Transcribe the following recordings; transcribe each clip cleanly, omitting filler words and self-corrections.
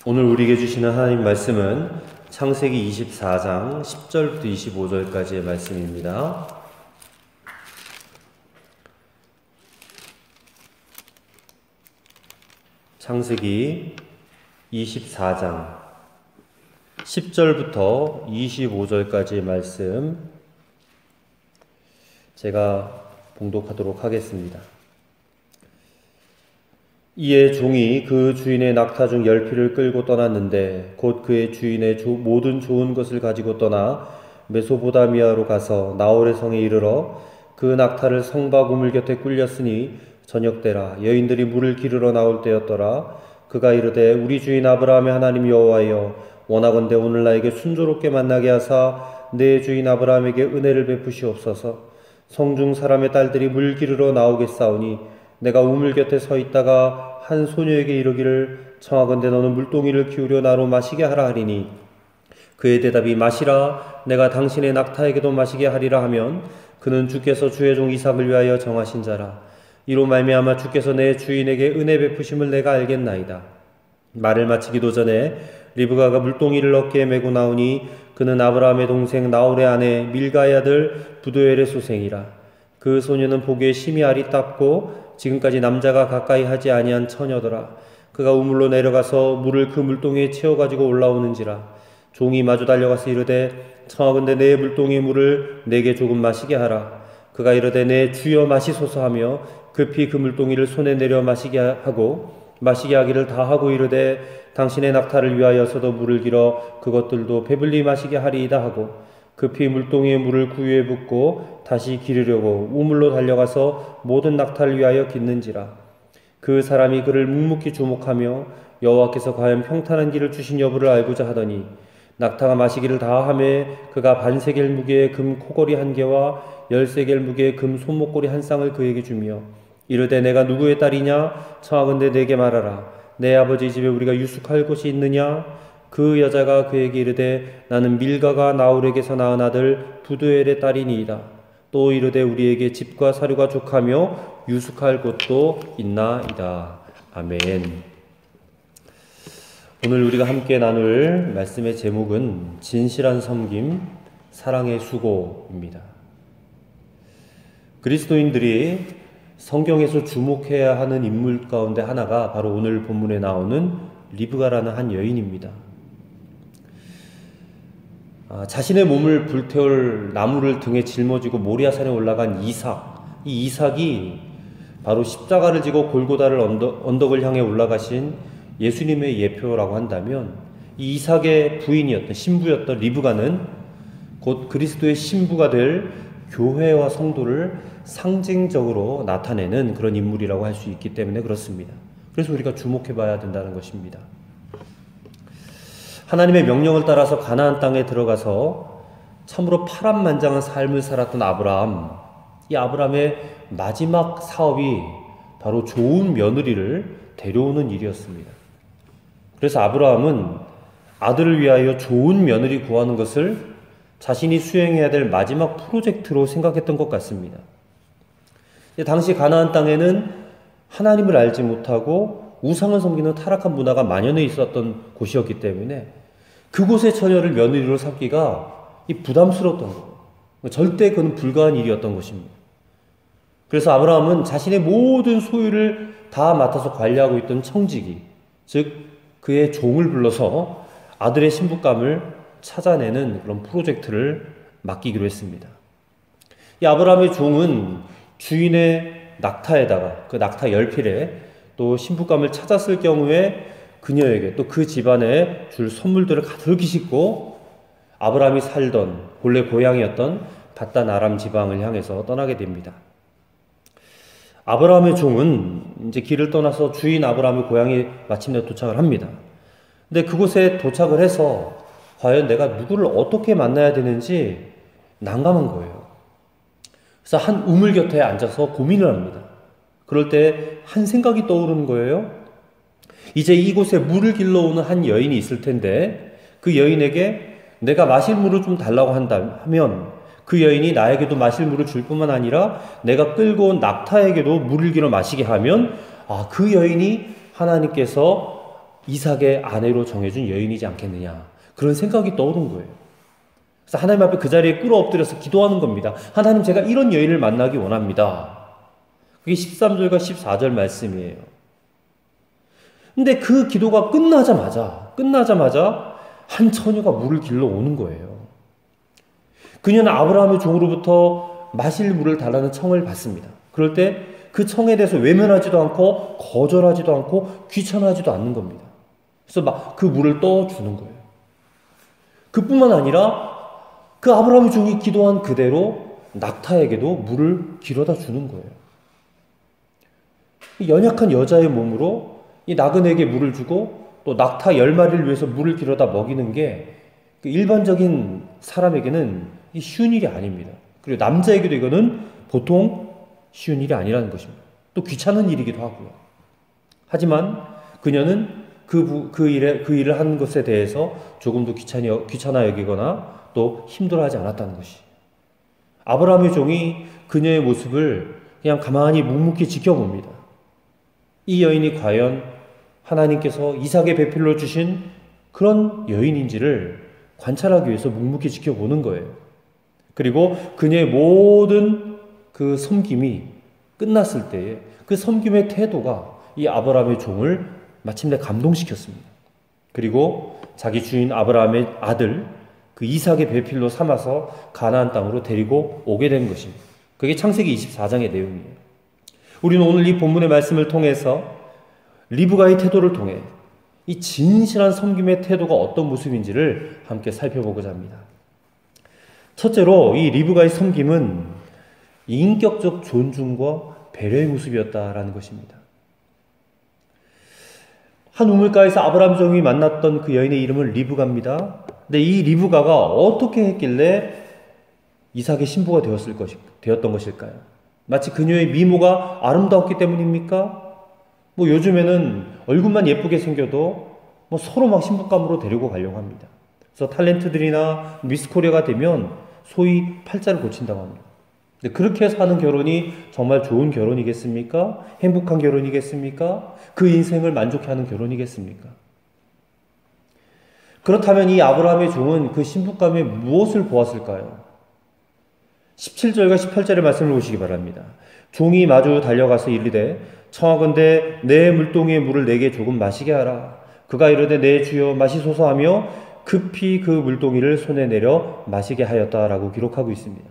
오늘 우리에게 주시는 하나님 말씀은 창세기 24장 10절부터 25절까지의 말씀입니다. 창세기 24장 10절부터 25절까지의 말씀 제가 봉독하도록 하겠습니다. 이에 종이 그 주인의 낙타 중 10匹를 끌고 떠났는데 곧 그의 주인의 모든 좋은 것을 가지고 떠나 메소보다미아로 가서 나홀의 성에 이르러 그 낙타를 성박 우물 곁에 꿀렸으니 저녁때라 여인들이 물을 기르러 나올 때였더라. 그가 이르되 우리 주인 아브라함의 하나님 여호와여 원하건대 오늘 나에게 순조롭게 만나게 하사 내 주인 아브라함에게 은혜를 베푸시옵소서. 성중 사람의 딸들이 물 기르러 나오겠사오니 내가 우물 곁에 서 있다가 한 소녀에게 이르기를 청하건대 너는 물동이를 기울여 나로 마시게 하라 하리니 그의 대답이 마시라 내가 당신의 낙타에게도 마시게 하리라 하면 그는 주께서 주의 종 이삭을 위하여 정하신 자라. 이로 말미암아 주께서 내 주인에게 은혜 베푸심을 내가 알겠나이다. 말을 마치기도 전에 리브가가 물동이를 어깨에 메고 나오니 그는 아브라함의 동생 나홀의 아내 밀가의 아들 부두엘의 소생이라. 그 소녀는 보기에 심히 아리답고 지금까지 남자가 가까이 하지 아니한 처녀더라. 그가 우물로 내려가서 물을 그 물동이에 채워가지고 올라오는지라. 종이 마주 달려가서 이르되 청하건대 내 물동이의 물을 내게 조금 마시게 하라. 그가 이르되 내 주여 마시소서 하며 급히 그 물동이를 손에 내려 마시게 하고 마시게 하기를 다 하고 이르되 당신의 낙타를 위하여서도 물을 길어 그것들도 배불리 마시게 하리이다 하고 급히 물동이의 물을 구유에 붓고 다시 기르려고 우물로 달려가서 모든 낙타를 위하여 깃는지라. 그 사람이 그를 묵묵히 주목하며 여호와께서 과연 평탄한 길을 주신 여부를 알고자 하더니 낙타가 마시기를 다하매 그가 반세겔 무게의 금 코걸이 1개와 10세겔 무게의 금 손목걸이 1쌍을 그에게 주며 이르되 내가 누구의 딸이냐 청하건대 내게 말하라. 내 아버지 집에 우리가 유숙할 곳이 있느냐. 그 여자가 그에게 이르되 나는 밀가가 나홀에게서 낳은 아들 부두엘의 딸이니이다. 또 이르되 우리에게 집과 사료가 족하며 유숙할 곳도 있나이다. 아멘. 오늘 우리가 함께 나눌 말씀의 제목은 진실한 섬김, 사랑의 수고입니다. 그리스도인들이 성경에서 주목해야 하는 인물 가운데 하나가 바로 오늘 본문에 나오는 리브가라는 한 여인입니다. 자신의 몸을 불태울 나무를 등에 짊어지고 모리아산에 올라간 이삭. 이 이삭이 바로 십자가를 지고 골고다를 언덕을 향해 올라가신 예수님의 예표라고 한다면 이 이삭의 부인이었던 신부였던 리브가는 곧 그리스도의 신부가 될 교회와 성도를 상징적으로 나타내는 그런 인물이라고 할 수 있기 때문에 그렇습니다. 그래서 우리가 주목해 봐야 된다는 것입니다. 하나님의 명령을 따라서 가나안 땅에 들어가서 참으로 파란만장한 삶을 살았던 아브라함, 이 아브라함의 마지막 사업이 바로 좋은 며느리를 데려오는 일이었습니다. 그래서 아브라함은 아들을 위하여 좋은 며느리 구하는 것을 자신이 수행해야 될 마지막 프로젝트로 생각했던 것 같습니다. 당시 가나안 땅에는 하나님을 알지 못하고 우상을 섬기는 타락한 문화가 만연해 있었던 곳이었기 때문에 그곳의 처녀를 며느리로 삼기가 부담스러웠던 거예요. 절대 그건 불가한 일이었던 것입니다. 그래서 아브라함은 자신의 모든 소유를 다 맡아서 관리하고 있던 청지기, 즉 그의 종을 불러서 아들의 신부감을 찾아내는 그런 프로젝트를 맡기기로 했습니다. 이 아브라함의 종은 주인의 낙타에다가 그 낙타 10필에 또 신부감을 찾았을 경우에 그녀에게 또 그 집안에 줄 선물들을 가득히 싣고 아브라함이 살던 본래 고향이었던 밧단 아람 지방을 향해서 떠나게 됩니다. 아브라함의 종은 이제 길을 떠나서 주인 아브라함의 고향에 마침내 도착을 합니다. 근데 그곳에 도착을 해서 과연 내가 누구를 어떻게 만나야 되는지 난감한 거예요. 그래서 한 우물 곁에 앉아서 고민을 합니다. 그럴 때 한 생각이 떠오르는 거예요. 이제 이곳에 물을 길러오는 한 여인이 있을 텐데 그 여인에게 내가 마실 물을 좀 달라고 하면 그 여인이 나에게도 마실 물을 줄 뿐만 아니라 내가 끌고 온 낙타에게도 물을 길어 마시게 하면 그 여인이 하나님께서 이삭의 아내로 정해준 여인이지 않겠느냐, 그런 생각이 떠오른 거예요. 그래서 하나님 앞에 그 자리에 꿇어 엎드려서 기도하는 겁니다. 하나님, 제가 이런 여인을 만나기 원합니다. 그게 13절과 14절 말씀이에요. 근데 그 기도가 끝나자마자 한 처녀가 물을 길러 오는 거예요. 그녀는 아브라함의 종으로부터 마실 물을 달라는 청을 받습니다. 그럴 때 그 청에 대해서 외면하지도 않고 거절하지도 않고 귀찮아하지도 않는 겁니다. 그래서 막 그 물을 떠주는 거예요. 그뿐만 아니라 그 아브라함의 종이 기도한 그대로 낙타에게도 물을 길어다 주는 거예요. 연약한 여자의 몸으로 이 나그네에게 물을 주고 또 낙타 10마리를 위해서 물을 길어다 먹이는 게 일반적인 사람에게는 쉬운 일이 아닙니다. 그리고 남자에게도 이거는 보통 쉬운 일이 아니라는 것입니다. 또 귀찮은 일이기도 하고요. 하지만 그녀는 그 일을 하는 것에 대해서 조금도 귀찮아 여기거나 또 힘들어하지 않았다는 것이. 아브라함의 종이 그녀의 모습을 그냥 가만히 묵묵히 지켜봅니다. 이 여인이 과연 하나님께서 이삭의 배필로 주신 그런 여인인지를 관찰하기 위해서 묵묵히 지켜보는 거예요. 그리고 그녀의 모든 그 섬김이 끝났을 때에 그 섬김의 태도가 이 아브라함의 종을 마침내 감동시켰습니다. 그리고 자기 주인 아브라함의 아들 그 이삭의 배필로 삼아서 가나안 땅으로 데리고 오게 된 것입니다. 그게 창세기 24장의 내용이에요. 우리는 오늘 이 본문의 말씀을 통해서 리브가의 태도를 통해 이 진실한 섬김의 태도가 어떤 모습인지를 함께 살펴보고자 합니다. 첫째로 이 리브가의 섬김은 인격적 존중과 배려의 모습이었다라는 것입니다. 한 우물가에서 아브라함 종이 만났던 그 여인의 이름은 리브가입니다. 근데 이 리브가가 어떻게 했길래 이삭의 신부가 되었던 것일까요? 마치 그녀의 미모가 아름다웠기 때문입니까? 요즘에는 얼굴만 예쁘게 생겨도 서로 막 신부감으로 데리고 가려고 합니다. 그래서 탤런트들이나 미스코리아가 되면 소위 팔자를 고친다고 합니다. 근데 그렇게 해서 하는 결혼이 정말 좋은 결혼이겠습니까? 행복한 결혼이겠습니까? 그 인생을 만족해 하는 결혼이겠습니까? 그렇다면 이 아브라함의 종은 그 신부감에 무엇을 보았을까요? 17절과 18절의 말씀을 보시기 바랍니다. 종이 마주 달려가서 이르되 청하건대 내 물동이의 물을 내게 조금 마시게 하라. 그가 이르되 내 주여 마시소서 하며 급히 그 물동이를 손에 내려 마시게 하였다라고 기록하고 있습니다.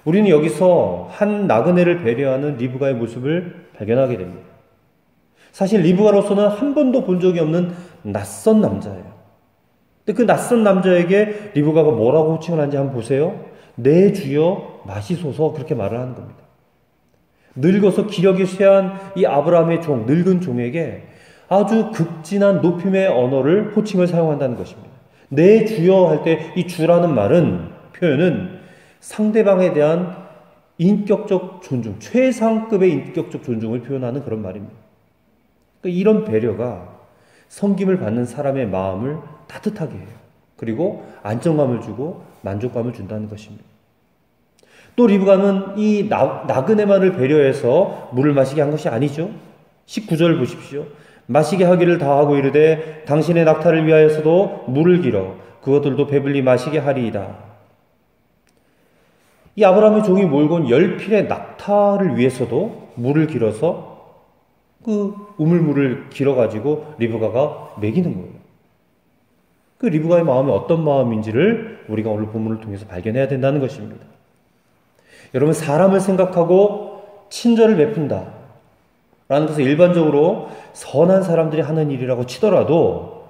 우리는 여기서 한 나그네를 배려하는 리브가의 모습을 발견하게 됩니다. 사실 리브가로서는 한 번도 본 적이 없는 낯선 남자예요. 근데 그 낯선 남자에게 리브가가 뭐라고 호칭을 하는지 한번 보세요. 내 주여 마시소서, 그렇게 말을 하는 겁니다. 늙어서 기력이 쇠한 이 아브라함의 종, 늙은 종에게 아주 극진한 높임의 언어를, 호칭을 사용한다는 것입니다. 내 주여 할 때 이 주라는 표현은 상대방에 대한 인격적 존중, 최상급의 인격적 존중을 표현하는 그런 말입니다. 그러니까 이런 배려가 섬김을 받는 사람의 마음을 따뜻하게 해요. 그리고 안정감을 주고 만족감을 준다는 것입니다. 또 리브가는 이 나그네만을 배려해서 물을 마시게 한 것이 아니죠. 19절 보십시오. 마시게 하기를 다하고 이르되 당신의 낙타를 위하여서도 물을 길어 그것들도 배불리 마시게 하리이다. 이 아브라함의 종이 몰고 온 10필의 낙타를 위해서도 물을 길어서 그 우물물을 길어가지고 리브가가 먹이는 거예요. 그 리브가의 마음이 어떤 마음인지를 우리가 오늘 본문을 통해서 발견해야 된다는 것입니다. 여러분, 사람을 생각하고 친절을 베푼다 라는 것은 일반적으로 선한 사람들이 하는 일이라고 치더라도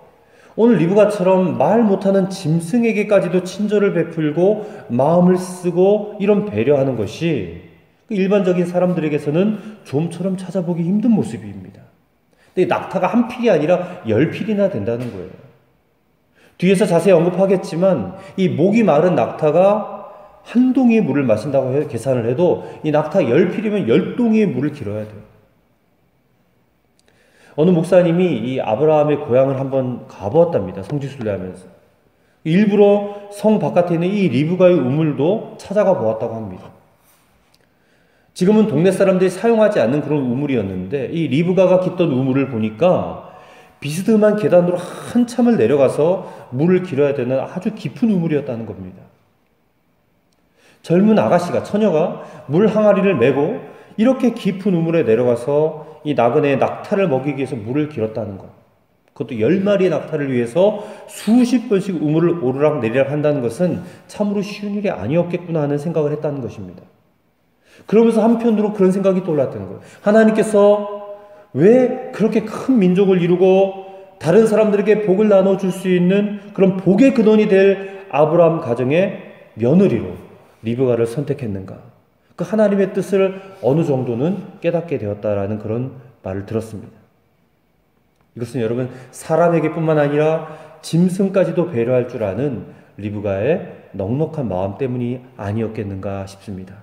오늘 리브가처럼 말 못하는 짐승에게까지도 친절을 베풀고 마음을 쓰고 이런 배려하는 것이 일반적인 사람들에게서는 좀처럼 찾아보기 힘든 모습입니다. 근데 낙타가 한 필이 아니라 10필이나 된다는 거예요. 뒤에서 자세히 언급하겠지만 이 목이 마른 낙타가 한 동이의 물을 마신다고 계산을 해도 이 낙타 10필이면 10동이의 물을 길어야 돼요. 어느 목사님이 이 아브라함의 고향을 한번 가보았답니다. 성지순례하면서. 일부러 성 바깥에 있는 이 리브가의 우물도 찾아가 보았다고 합니다. 지금은 동네 사람들이 사용하지 않는 그런 우물이었는데 이 리브가가 깃던 우물을 보니까 비스듬한 계단으로 한참을 내려가서 물을 길어야 되는 아주 깊은 우물이었다는 겁니다. 젊은 아가씨가, 처녀가 물 항아리를 메고 이렇게 깊은 우물에 내려가서 이 나그네의 낙타를 먹이기 위해서 물을 길었다는 것. 그것도 10마리의 낙타를 위해서 수십 번씩 우물을 오르락 내리락 한다는 것은 참으로 쉬운 일이 아니었겠구나 하는 생각을 했다는 것입니다. 그러면서 한편으로 그런 생각이 떠올랐다는 거예요. 하나님께서 왜 그렇게 큰 민족을 이루고 다른 사람들에게 복을 나눠줄 수 있는 그런 복의 근원이 될 아브라함 가정의 며느리로 리브가를 선택했는가? 그 하나님의 뜻을 어느 정도는 깨닫게 되었다라는 그런 말을 들었습니다. 이것은 여러분 사람에게뿐만 아니라 짐승까지도 배려할 줄 아는 리브가의 넉넉한 마음 때문이 아니었겠는가 싶습니다.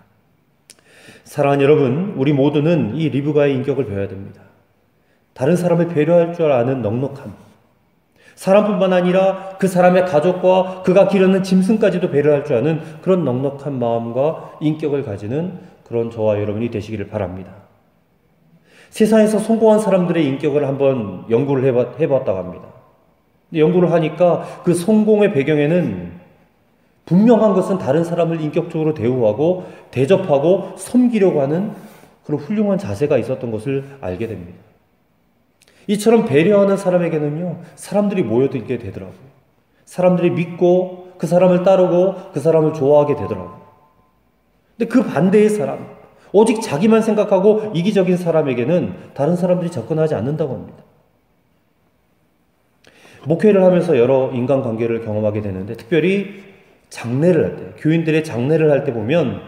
사랑하는 여러분, 우리 모두는 이 리브가의 인격을 배워야 됩니다. 다른 사람을 배려할 줄 아는 넉넉함, 사람뿐만 아니라 그 사람의 가족과 그가 기르는 짐승까지도 배려할 줄 아는 그런 넉넉한 마음과 인격을 가지는 그런 저와 여러분이 되시기를 바랍니다. 세상에서 성공한 사람들의 인격을 한번 연구를 해봤다고 합니다. 연구를 하니까 그 성공의 배경에는 분명한 것은 다른 사람을 인격적으로 대우하고 대접하고 섬기려고 하는 그런 훌륭한 자세가 있었던 것을 알게 됩니다. 이처럼 배려하는 사람에게는요, 사람들이 모여들게 되더라고요. 사람들이 믿고 그 사람을 따르고 그 사람을 좋아하게 되더라고요. 근데 그 반대의 사람, 오직 자기만 생각하고 이기적인 사람에게는 다른 사람들이 접근하지 않는다고 합니다. 목회를 하면서 여러 인간관계를 경험하게 되는데, 특별히 장례를 할 때, 교인들의 장례를 할 때 보면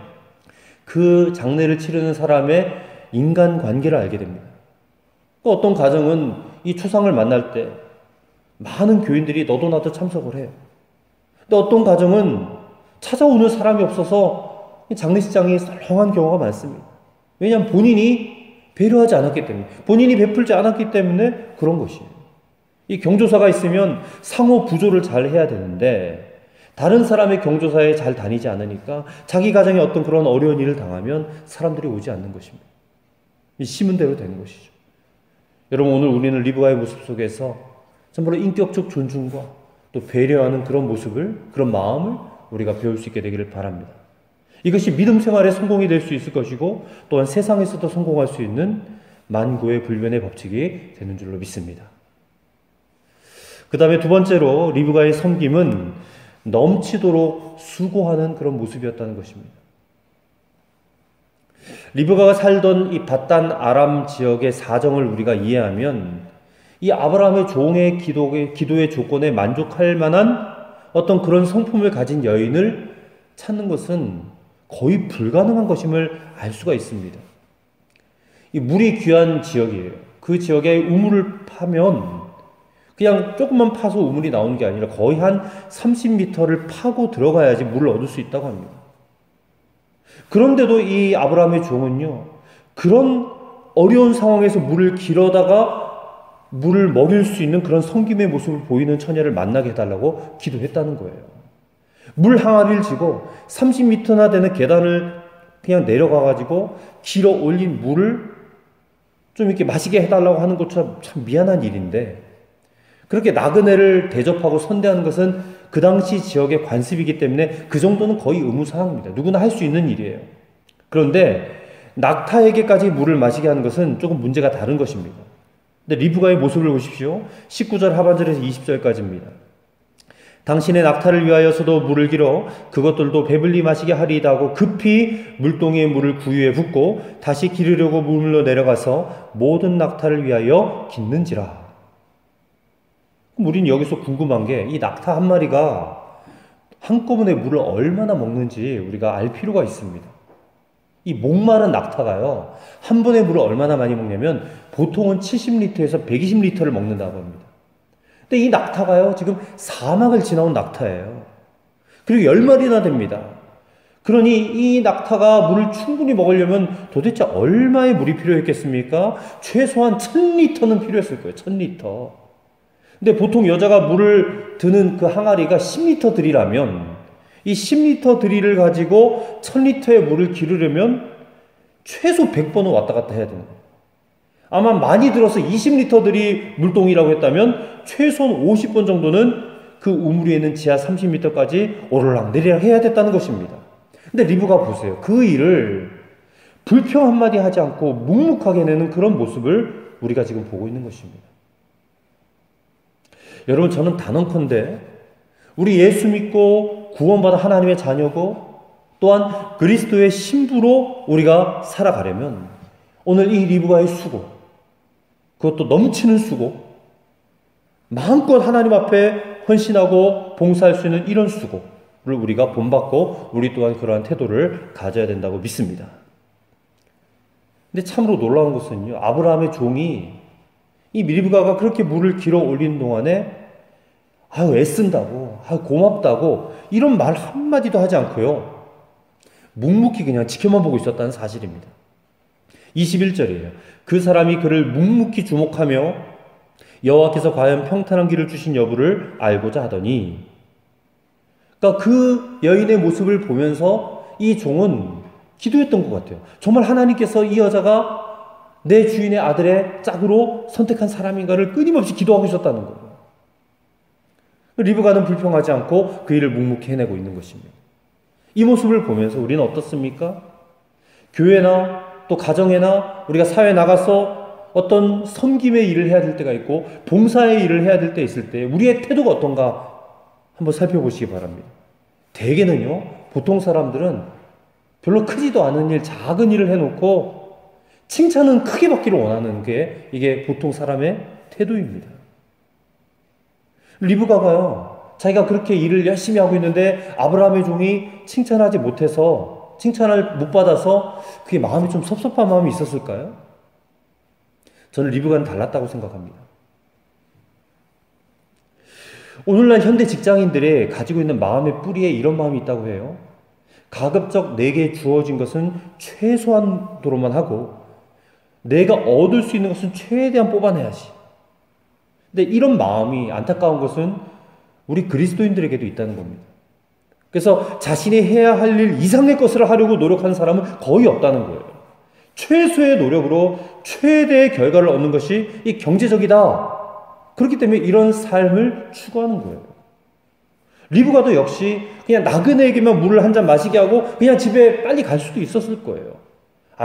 그 장례를 치르는 사람의 인간관계를 알게 됩니다. 어떤 가정은 이 초상을 만날 때 많은 교인들이 너도 나도 참석을 해요. 근데 어떤 가정은 찾아오는 사람이 없어서 장례식장이 썰렁한 경우가 많습니다. 왜냐하면 본인이 배려하지 않았기 때문에, 본인이 베풀지 않았기 때문에 그런 것이에요. 이 경조사가 있으면 상호 부조를 잘 해야 되는데 다른 사람의 경조사에 잘 다니지 않으니까 자기 가정에 어떤 그런 어려운 일을 당하면 사람들이 오지 않는 것입니다. 이 심은 대로 되는 것이죠. 여러분, 오늘 우리는 리브가의 모습 속에서 정말로 인격적 존중과 또 배려하는 그런 모습을, 그런 마음을 우리가 배울 수 있게 되기를 바랍니다. 이것이 믿음 생활의 성공이 될 수 있을 것이고 또한 세상에서도 성공할 수 있는 만고의 불변의 법칙이 되는 줄로 믿습니다. 그 다음에 두 번째로 리브가의 섬김은 넘치도록 수고하는 그런 모습이었다는 것입니다. 리브가가 살던 이 밧단 아람 지역의 사정을 우리가 이해하면 이 아브라함의 종의 기도의 조건에 만족할 만한 어떤 그런 성품을 가진 여인을 찾는 것은 거의 불가능한 것임을 알 수가 있습니다. 이 물이 귀한 지역이에요. 그 지역에 우물을 파면 그냥 조금만 파서 우물이 나오는 게 아니라 거의 한 30m를 파고 들어가야지 물을 얻을 수 있다고 합니다. 그런데도 이 아브라함의 종은요, 그런 어려운 상황에서 물을 길어다가 물을 먹일 수 있는 그런 섬김의 모습을 보이는 처녀를 만나게 해달라고 기도했다는 거예요. 물 항아리를 지고 30m나 되는 계단을 그냥 내려가가지고 길어 올린 물을 좀 이렇게 마시게 해달라고 하는 것처럼 참 미안한 일인데, 그렇게 나그네를 대접하고 선대하는 것은 그 당시 지역의 관습이기 때문에 그 정도는 거의 의무사항입니다. 누구나 할 수 있는 일이에요. 그런데 낙타에게까지 물을 마시게 하는 것은 조금 문제가 다른 것입니다. 근데 리브가의 모습을 보십시오. 19절 하반절에서 20절까지입니다. 당신의 낙타를 위하여서도 물을 길어 그것들도 배불리 마시게 하리이다 하고 급히 물동이의 물을 구유에 붓고 다시 기르려고 물로 내려가서 모든 낙타를 위하여 깃는지라. 우리는 여기서 궁금한 게 이 낙타 한 마리가 한꺼번에 물을 얼마나 먹는지 우리가 알 필요가 있습니다. 이 목마른 낙타가요, 한 번에 물을 얼마나 많이 먹냐면 보통은 70리터에서 120리터를 먹는다고 합니다. 근데 이 낙타가요, 지금 사막을 지나온 낙타예요. 그리고 10마리나 됩니다. 그러니 이 낙타가 물을 충분히 먹으려면 도대체 얼마의 물이 필요했겠습니까? 최소한 1000리터는 필요했을 거예요. 1000리터. 근데 보통 여자가 물을 드는 그 항아리가 10리터 들이라면 이 10리터 들이를 가지고 1000리터의 물을 기르려면 최소 100번은 왔다 갔다 해야 되는 거예요. 아마 많이 들어서 20리터들이 물동이라고 했다면 최소한 50번 정도는 그 우물 위에 있는 지하 30m까지 오르락 내리락 해야 됐다는 것입니다. 근데 리브가 보세요. 그 일을 불평 한마디 하지 않고 묵묵하게 내는 그런 모습을 우리가 지금 보고 있는 것입니다. 여러분, 저는 단언컨대 우리 예수 믿고 구원받아 하나님의 자녀고 또한 그리스도의 신부로 우리가 살아가려면 오늘 이 리브가의 수고, 그것도 넘치는 수고, 마음껏 하나님 앞에 헌신하고 봉사할 수 있는 이런 수고를 우리가 본받고 우리 또한 그러한 태도를 가져야 된다고 믿습니다. 근데 참으로 놀라운 것은요, 아브라함의 종이 이 리브가가 그렇게 물을 길어 올리는 동안에 애쓴다고, 고맙다고 이런 말 한마디도 하지 않고요, 묵묵히 그냥 지켜만 보고 있었다는 사실입니다. 21절이에요. 그 사람이 그를 묵묵히 주목하며 여호와께서 과연 평탄한 길을 주신 여부를 알고자 하더니, 그러니까 그 여인의 모습을 보면서 이 종은 기도했던 것 같아요. 정말 하나님께서 이 여자가 내 주인의 아들의 짝으로 선택한 사람인가를 끊임없이 기도하고 있었다는 거예요. 리브가는 불평하지 않고 그 일을 묵묵히 해내고 있는 것입니다. 이 모습을 보면서 우리는 어떻습니까? 교회나 또 가정에나 우리가 사회에 나가서 어떤 섬김의 일을 해야 될 때가 있고 봉사의 일을 해야 될 때 있을 때 우리의 태도가 어떤가 한번 살펴보시기 바랍니다. 대개는요, 보통 사람들은 별로 크지도 않은 일, 작은 일을 해놓고 칭찬은 크게 받기를 원하는 게 이게 보통 사람의 태도입니다. 리브가가요, 자기가 그렇게 일을 열심히 하고 있는데 아브라함의 종이 칭찬하지 못해서, 칭찬을 못 받아서 그게 마음이 좀 섭섭한 마음이 있었을까요? 저는 리브가는 달랐다고 생각합니다. 오늘날 현대 직장인들의 가지고 있는 마음의 뿌리에 이런 마음이 있다고 해요. 가급적 내게 주어진 것은 최소한도로만 하고 내가 얻을 수 있는 것은 최대한 뽑아내야지. 근데 이런 마음이 안타까운 것은 우리 그리스도인들에게도 있다는 겁니다. 그래서 자신이 해야 할 일 이상의 것을 하려고 노력하는 사람은 거의 없다는 거예요. 최소의 노력으로 최대의 결과를 얻는 것이 이 경제적이다. 그렇기 때문에 이런 삶을 추구하는 거예요. 리브가도 역시 그냥 나그네에게만 물을 한 잔 마시게 하고 그냥 집에 빨리 갈 수도 있었을 거예요.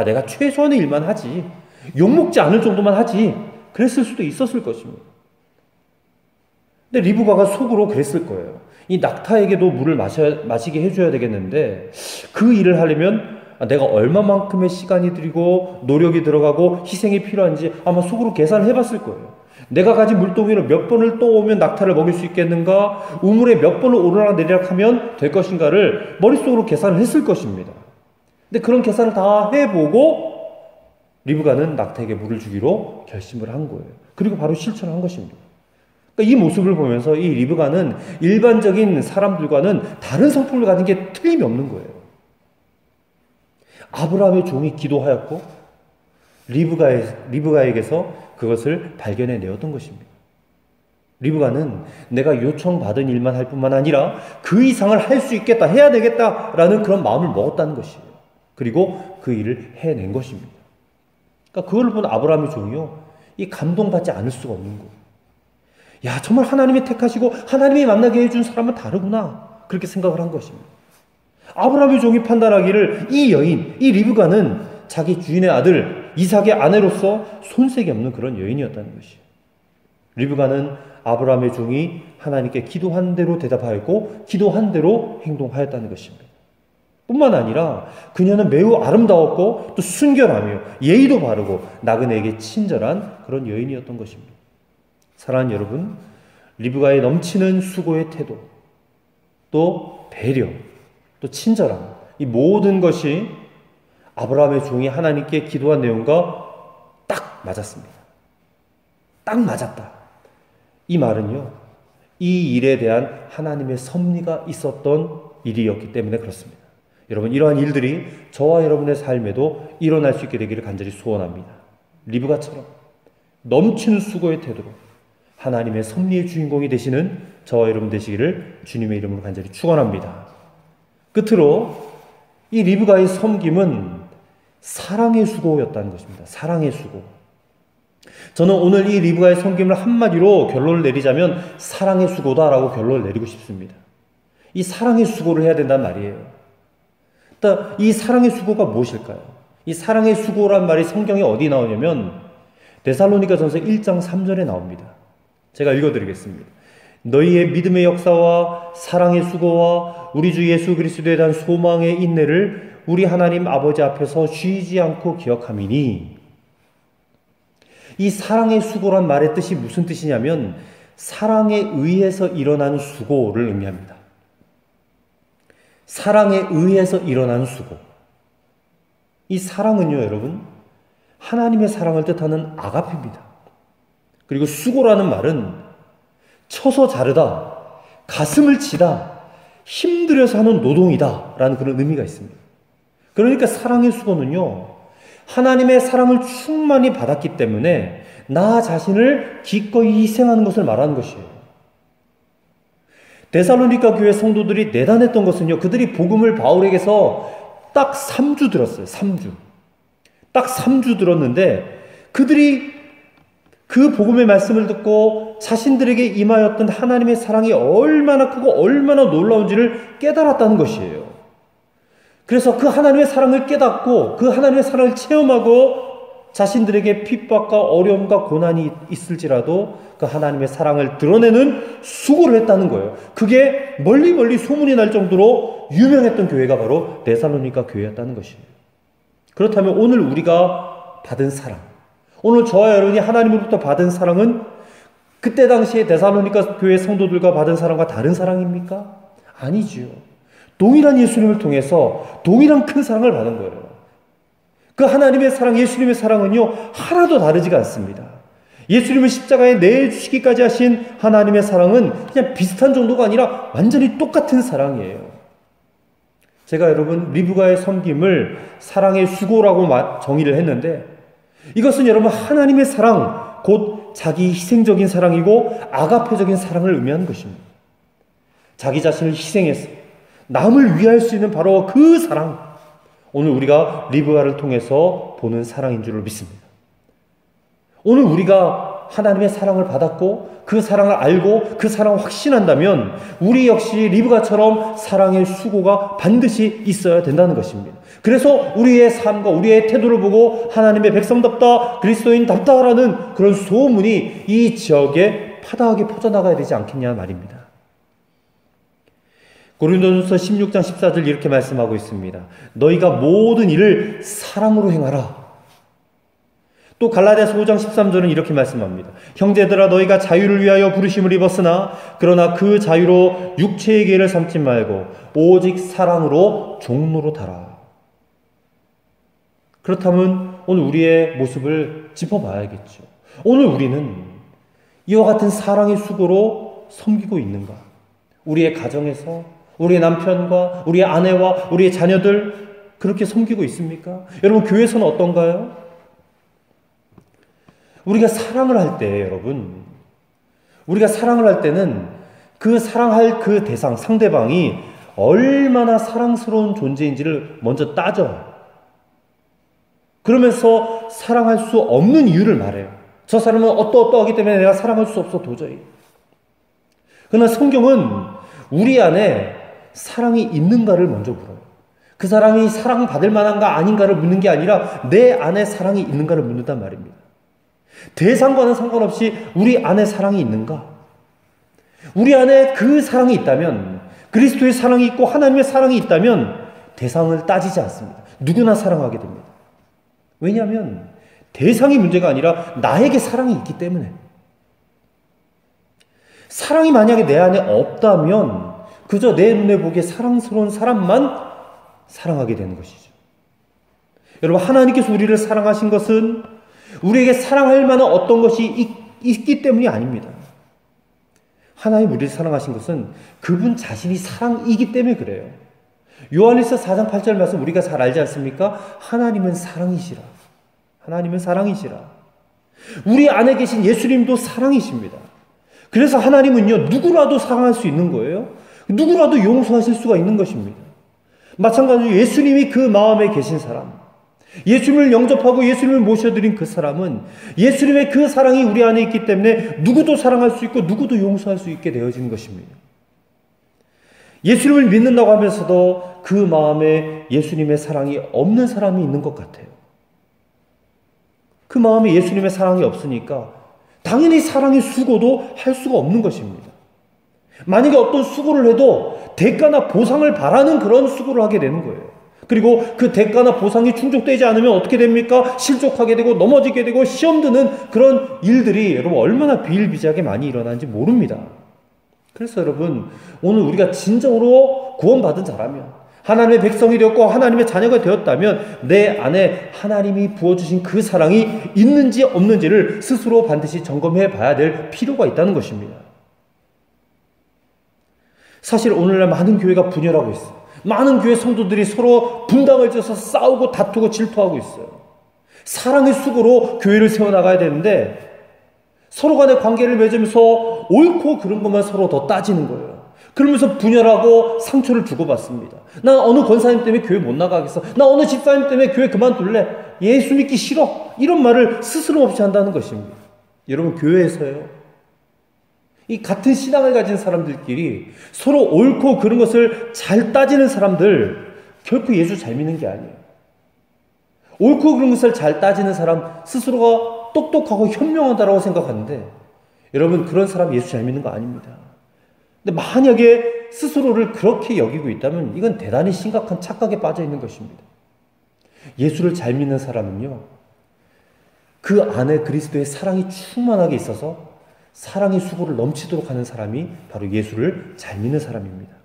내가 최소한의 일만 하지, 욕먹지 않을 정도만 하지, 그랬을 수도 있었을 것입니다. 근데 리브가가 속으로 그랬을 거예요. 이 낙타에게도 물을 마시게 해줘야 되겠는데 그 일을 하려면 내가 얼마만큼의 시간이 들이고 노력이 들어가고 희생이 필요한지 아마 속으로 계산을 해봤을 거예요. 내가 가진 물동이를 몇 번을 떠오면 낙타를 먹일 수 있겠는가, 우물에 몇 번을 오르락 내리락 하면 될 것인가를 머릿속으로 계산을 했을 것입니다. 근데 그런 계산을 다 해보고 리브가는 낙타에게 물을 주기로 결심을 한 거예요. 그리고 바로 실천한 것입니다. 그러니까 이 모습을 보면서 이 리브가는 일반적인 사람들과는 다른 성품을 가진 게 틀림이 없는 거예요. 아브라함의 종이 기도하였고 리브가에게서 그것을 발견해 내었던 것입니다. 리브가는 내가 요청받은 일만 할 뿐만 아니라 그 이상을 할 수 있겠다, 해야 되겠다라는 그런 마음을 먹었다는 것이에요. 그리고 그 일을 해낸 것입니다. 그러니까 그걸 본 아브라함의 종이요, 이 감동받지 않을 수가 없는 거예요. 야, 정말 하나님이 택하시고 하나님이 만나게 해준 사람은 다르구나, 그렇게 생각을 한 것입니다. 아브라함의 종이 판단하기를 이 여인, 이 리브가는 자기 주인의 아들 이삭의 아내로서 손색이 없는 그런 여인이었다는 것이에요. 리브가는 아브라함의 종이 하나님께 기도한 대로 대답하였고 기도한 대로 행동하였다는 것입니다. 뿐만 아니라 그녀는 매우 아름다웠고 또 순결하며 예의도 바르고 나그네에게 친절한 그런 여인이었던 것입니다. 사랑하는 여러분, 리브가의 넘치는 수고의 태도, 또 배려, 또 친절함, 이 모든 것이 아브라함의 종이 하나님께 기도한 내용과 딱 맞았습니다. 딱 맞았다. 이 말은요, 이 일에 대한 하나님의 섭리가 있었던 일이었기 때문에 그렇습니다. 여러분, 이러한 일들이 저와 여러분의 삶에도 일어날 수 있게 되기를 간절히 소원합니다. 리브가처럼 넘치는 수고의 태도로 하나님의 섭리의 주인공이 되시는 저와 여러분 되시기를 주님의 이름으로 간절히 축원합니다. 끝으로 이 리브가의 섬김은 사랑의 수고였다는 것입니다. 사랑의 수고. 저는 오늘 이 리브가의 섬김을 한마디로 결론을 내리자면 사랑의 수고다라고 결론을 내리고 싶습니다. 이 사랑의 수고를 해야 된단 말이에요. 일단 이 사랑의 수고가 무엇일까요? 이 사랑의 수고란 말이 성경에 어디 나오냐면 데살로니가전서 1장 3절에 나옵니다. 제가 읽어드리겠습니다. 너희의 믿음의 역사와 사랑의 수고와 우리 주 예수 그리스도에 대한 소망의 인내를 우리 하나님 아버지 앞에서 쉬지 않고 기억함이니. 이 사랑의 수고란 말의 뜻이 무슨 뜻이냐면 사랑에 의해서 일어나는 수고를 의미합니다. 사랑에 의해서 일어나는 수고. 이 사랑은요, 여러분, 하나님의 사랑을 뜻하는 아가페입니다. 그리고 수고라는 말은 쳐서 자르다, 가슴을 치다, 힘들여서 하는 노동이다 라는 그런 의미가 있습니다. 그러니까 사랑의 수고는요, 하나님의 사랑을 충만히 받았기 때문에 나 자신을 기꺼이 희생하는 것을 말하는 것이에요. 데살로니가 교회 성도들이 내단했던 것은요, 그들이 복음을 바울에게서 딱 3주 들었어요. 3주. 딱 3주 들었는데 그들이 그 복음의 말씀을 듣고 자신들에게 임하였던 하나님의 사랑이 얼마나 크고 얼마나 놀라운지를 깨달았다는 것이에요. 그래서 그 하나님의 사랑을 깨닫고 그 하나님의 사랑을 체험하고 자신들에게 핍박과 어려움과 고난이 있을지라도 그 하나님의 사랑을 드러내는 수고를 했다는 거예요. 그게 멀리 멀리 소문이 날 정도로 유명했던 교회가 바로 데살로니가 교회였다는 것이에요. 그렇다면 오늘 우리가 받은 사랑, 오늘 저와 여러분이 하나님으로부터 받은 사랑은 그때 당시에 데살로니가 교회 성도들과 받은 사랑과 다른 사랑입니까? 아니지요. 동일한 예수님을 통해서 동일한 큰 사랑을 받은 거예요. 그 하나님의 사랑, 예수님의 사랑은요, 하나도 다르지가 않습니다. 예수님을 십자가에 내주시기까지 하신 하나님의 사랑은 그냥 비슷한 정도가 아니라 완전히 똑같은 사랑이에요. 제가 여러분 리브가의 섬김을 사랑의 수고라고 정의를 했는데 이것은 여러분 하나님의 사랑, 곧 자기 희생적인 사랑이고 아가페적인 사랑을 의미하는 것입니다. 자기 자신을 희생해서 남을 위할 수 있는 바로 그 사랑, 오늘 우리가 리브가를 통해서 보는 사랑인 줄 믿습니다. 오늘 우리가 하나님의 사랑을 받았고 그 사랑을 알고 그 사랑을 확신한다면 우리 역시 리브가처럼 사랑의 수고가 반드시 있어야 된다는 것입니다. 그래서 우리의 삶과 우리의 태도를 보고 하나님의 백성답다, 그리스도인답다라는 그런 소문이 이 지역에 파다하게 퍼져나가야 되지 않겠냐 말입니다. 고린도전서 16장 14절 이렇게 말씀하고 있습니다. 너희가 모든 일을 사랑으로 행하라. 또 갈라디아서 5장 13절은 이렇게 말씀합니다. 형제들아 너희가 자유를 위하여 부르심을 입었으나 그러나 그 자유로 육체의 계를 삼지 말고 오직 사랑으로 종로로 달아. 그렇다면 오늘 우리의 모습을 짚어봐야겠죠. 오늘 우리는 이와 같은 사랑의 수고로 섬기고 있는가? 우리의 가정에서 우리의 남편과 우리의 아내와 우리의 자녀들 그렇게 섬기고 있습니까? 여러분 교회에서는 어떤가요? 우리가 사랑을 할 때 여러분, 우리가 사랑을 할 때는 그 사랑할 그 대상, 상대방이 얼마나 사랑스러운 존재인지를 먼저 따져요. 그러면서 사랑할 수 없는 이유를 말해요. 저 사람은 어떠하기 때문에 내가 사랑할 수 없어 도저히. 그러나 성경은 우리 안에 사랑이 있는가를 먼저 물어요. 그 사람이 사랑받을 만한가 아닌가를 묻는 게 아니라 내 안에 사랑이 있는가를 묻는단 말입니다. 대상과는 상관없이 우리 안에 사랑이 있는가? 우리 안에 그 사랑이 있다면, 그리스도의 사랑이 있고 하나님의 사랑이 있다면 대상을 따지지 않습니다. 누구나 사랑하게 됩니다. 왜냐하면 대상이 문제가 아니라 나에게 사랑이 있기 때문에. 사랑이 만약에 내 안에 없다면 그저 내 눈에 보기에 사랑스러운 사람만 사랑하게 되는 것이죠. 여러분 하나님께서 우리를 사랑하신 것은 우리에게 사랑할 만한 어떤 것이 있기 때문이 아닙니다. 하나님 우리를 사랑하신 것은 그분 자신이 사랑이기 때문에 그래요. 요한일서 4장 8절 말씀 우리가 잘 알지 않습니까? 하나님은 사랑이시라. 하나님은 사랑이시라. 우리 안에 계신 예수님도 사랑이십니다. 그래서 하나님은요 누구라도 사랑할 수 있는 거예요. 누구라도 용서하실 수가 있는 것입니다. 마찬가지로 예수님이 그 마음에 계신 사람, 예수님을 영접하고 예수님을 모셔드린 그 사람은 예수님의 그 사랑이 우리 안에 있기 때문에 누구도 사랑할 수 있고 누구도 용서할 수 있게 되어진 것입니다. 예수님을 믿는다고 하면서도 그 마음에 예수님의 사랑이 없는 사람이 있는 것 같아요. 그 마음에 예수님의 사랑이 없으니까 당연히 사랑의 수고도 할 수가 없는 것입니다. 만약에 어떤 수고를 해도 대가나 보상을 바라는 그런 수고를 하게 되는 거예요. 그리고 그 대가나 보상이 충족되지 않으면 어떻게 됩니까? 실족하게 되고 넘어지게 되고 시험 드는 그런 일들이 여러분 얼마나 비일비재하게 많이 일어나는지 모릅니다. 그래서 여러분 오늘 우리가 진정으로 구원받은 자라면, 하나님의 백성이 되었고 하나님의 자녀가 되었다면 내 안에 하나님이 부어주신 그 사랑이 있는지 없는지를 스스로 반드시 점검해 봐야 될 필요가 있다는 것입니다. 사실 오늘날 많은 교회가 분열하고 있어요. 많은 교회 성도들이 서로 분당을 져서 싸우고 다투고 질투하고 있어요. 사랑의 수고로 교회를 세워나가야 되는데 서로 간의 관계를 맺으면서 옳고 그른 것만 서로 더 따지는 거예요. 그러면서 분열하고 상처를 주고받습니다. 난 어느 권사님 때문에 교회 못 나가겠어. 나 어느 집사님 때문에 교회 그만둘래. 예수 믿기 싫어. 이런 말을 스스럼 없이 한다는 것입니다. 여러분 교회에서요, 이 같은 신앙을 가진 사람들끼리 서로 옳고 그른 것을 잘 따지는 사람들 결코 예수 잘 믿는 게 아니에요. 옳고 그른 것을 잘 따지는 사람 스스로가 똑똑하고 현명하다라고 생각하는데 여러분 그런 사람 예수 잘 믿는 거 아닙니다. 근데 만약에 스스로를 그렇게 여기고 있다면 이건 대단히 심각한 착각에 빠져 있는 것입니다. 예수를 잘 믿는 사람은요, 그 안에 그리스도의 사랑이 충만하게 있어서 사랑의 수고를 넘치도록 하는 사람이 바로 예수를 잘 믿는 사람입니다.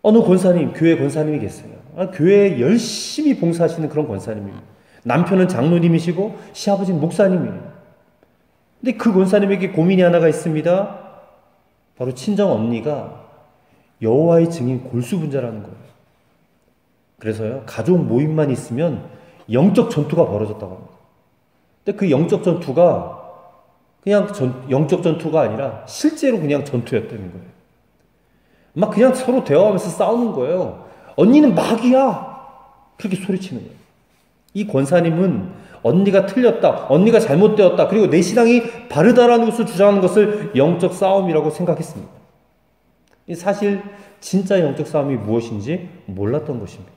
어느 권사님, 교회 권사님이 계세요. 교회에 열심히 봉사하시는 그런 권사님입니다. 남편은 장로님이시고 시아버지는 목사님이에요. 근데 그 권사님에게 고민이 하나가 있습니다. 바로 친정 언니가 여호와의 증인 골수분자라는 거예요. 그래서요, 가족 모임만 있으면 영적 전투가 벌어졌다고 합니다. 근데 그 영적 전투가 그냥 영적 전투가 아니라 실제로 그냥 전투였다는 거예요. 막 그냥 서로 대화하면서 싸우는 거예요. 언니는 마귀야! 그렇게 소리치는 거예요. 이 권사님은 언니가 틀렸다, 언니가 잘못되었다, 그리고 내 신앙이 바르다라는 것을 주장하는 것을 영적 싸움이라고 생각했습니다. 사실 진짜 영적 싸움이 무엇인지 몰랐던 것입니다.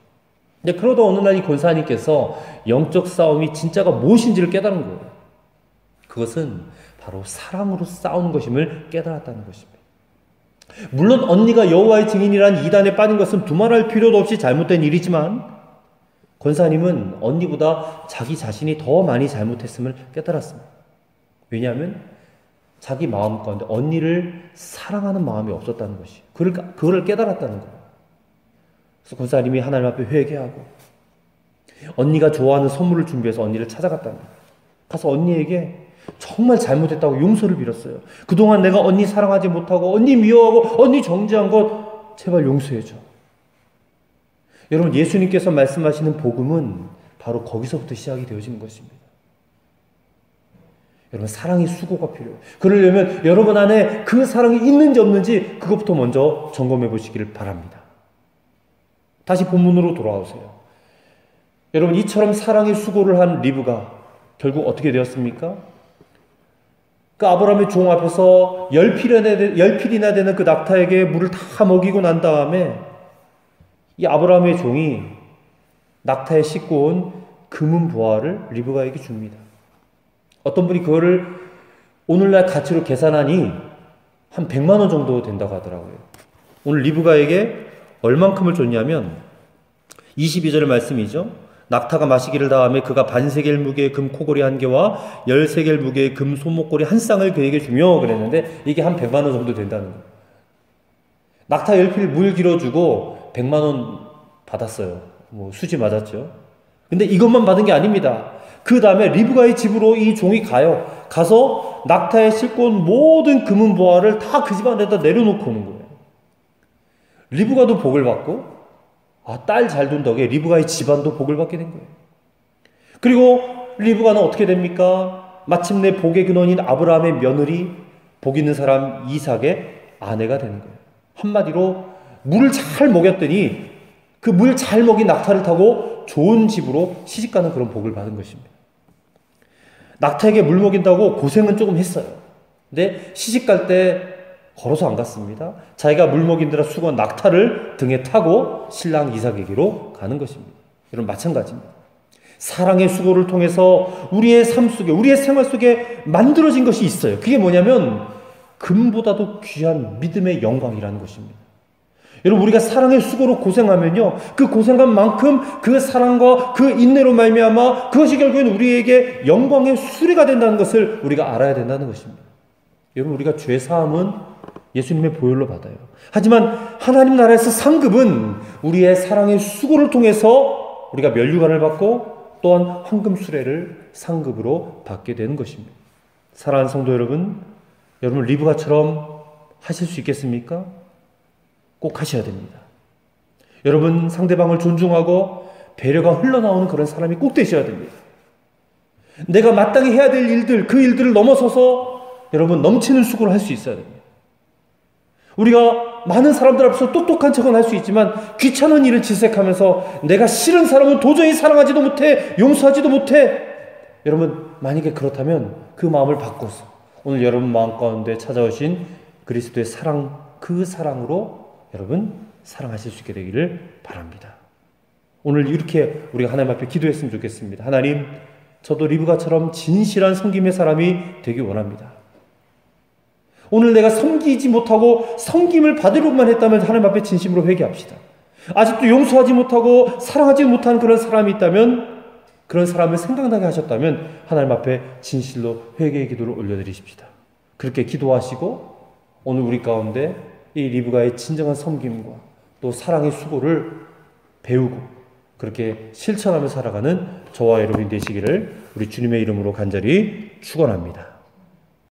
근데 그러다 어느 날 이 권사님께서 영적 싸움이 진짜가 무엇인지를 깨달은 거예요. 그것은 바로 사랑으로 싸우는 것임을 깨달았다는 것입니다. 물론 언니가 여호와의 증인이란 이단에 빠진 것은 두말할 필요도 없이 잘못된 일이지만 권사님은 언니보다 자기 자신이 더 많이 잘못했음을 깨달았습니다. 왜냐하면 자기 마음 가운데 언니를 사랑하는 마음이 없었다는 것이, 그거를 깨달았다는 거예요. 그래서 권사님이 하나님 앞에 회개하고 언니가 좋아하는 선물을 준비해서 언니를 찾아갔다는 거예요. 가서 언니에게 정말 잘못했다고 용서를 빌었어요. 그동안 내가 언니 사랑하지 못하고 언니 미워하고 언니 정죄한 것 제발 용서해줘. 여러분 예수님께서 말씀하시는 복음은 바로 거기서부터 시작이 되어지는 것입니다. 여러분 사랑의 수고가 필요해요. 그러려면 여러분 안에 그 사랑이 있는지 없는지 그것부터 먼저 점검해 보시기를 바랍니다. 다시 본문으로 돌아오세요. 여러분 이처럼 사랑의 수고를 한 리브가 결국 어떻게 되었습니까? 그 아브라함의 종 앞에서 10필이나 되는 그 낙타에게 물을 다 먹이고 난 다음에 이 아브라함의 종이 낙타에 싣고 온 금은 보화를 리브가에게 줍니다. 어떤 분이 그거를 오늘날 가치로 계산하니 한 100만 원 정도 된다고 하더라고요. 오늘 리브가에게 얼만큼을 줬냐면 22절 말씀이죠. 낙타가 마시기를 다음에 그가 반세겔 무게의 금 코골이 1개와 10세겔 무게의 금 소목골이 1쌍을 그에게 주며 그랬는데 이게 한 100만 원 정도 된다는 거예요. 낙타 10필 물 길어주고 100만 원 받았어요. 수지 맞았죠. 근데 이것만 받은 게 아닙니다. 그 다음에 리브가의 집으로 이 종이 가서 낙타에 싣고 온 모든 금은 보화를 다 그 집안에다 내려놓고 오는 거예요. 리브가도 복을 받고 딸 잘 둔 덕에 리브가의 집안도 복을 받게 된 거예요. 그리고 리브가는 어떻게 됩니까? 마침내 복의 근원인 아브라함의 며느리, 복 있는 사람 이삭의 아내가 되는 거예요. 한마디로 물을 잘 먹였더니 그 물 잘 먹인 낙타를 타고 좋은 집으로 시집가는 그런 복을 받은 것입니다. 낙타에게 물 먹인다고 고생은 조금 했어요. 근데 시집갈 때 걸어서 안 갔습니다. 자기가 물 먹인다라 수고한 낙타를 등에 타고 신랑 이삭에게로 가는 것입니다. 여러분, 마찬가지입니다. 사랑의 수고를 통해서 우리의 삶 속에, 우리의 생활 속에 만들어진 것이 있어요. 그게 뭐냐면 금보다도 귀한 믿음의 영광이라는 것입니다. 여러분, 우리가 사랑의 수고로 고생하면요, 그 고생한 만큼 그 사랑과 그 인내로 말미암아 그것이 결국엔 우리에게 영광의 수리가 된다는 것을 우리가 알아야 된다는 것입니다. 여러분, 우리가 죄 사함은 예수님의 보혈로 받아요. 하지만 하나님 나라에서 상급은 우리의 사랑의 수고를 통해서 우리가 면류관을 받고 또한 황금 수레를 상급으로 받게 되는 것입니다. 사랑하는 성도 여러분, 여러분 리브가처럼 하실 수 있겠습니까? 꼭 하셔야 됩니다. 여러분, 상대방을 존중하고 배려가 흘러나오는 그런 사람이 꼭 되셔야 됩니다. 내가 마땅히 해야 될 일들, 그 일들을 넘어서서 여러분 넘치는 수고를 할 수 있어야 됩니다. 우리가 많은 사람들 앞에서 똑똑한 척은 할 수 있지만 귀찮은 일을 질색하면서 내가 싫은 사람은 도저히 사랑하지도 못해, 용서하지도 못해. 여러분, 만약에 그렇다면 그 마음을 바꿔서 오늘 여러분 마음 가운데 찾아오신 그리스도의 사랑, 그 사랑으로 여러분 사랑하실 수 있게 되기를 바랍니다. 오늘 이렇게 우리가 하나님 앞에 기도했으면 좋겠습니다. 하나님, 저도 리브가처럼 진실한 섬김의 사람이 되기 원합니다. 오늘 내가 섬기지 못하고 섬김을 받으려고만 했다면 하나님 앞에 진심으로 회개합시다. 아직도 용서하지 못하고 사랑하지 못한 그런 사람이 있다면, 그런 사람을 생각나게 하셨다면 하나님 앞에 진실로 회개의 기도를 올려드리십시다. 그렇게 기도하시고 오늘 우리 가운데 이 리브가의 진정한 섬김과 또 사랑의 수고를 배우고 그렇게 실천하며 살아가는 저와 여러분이 되시기를 우리 주님의 이름으로 간절히 축원합니다.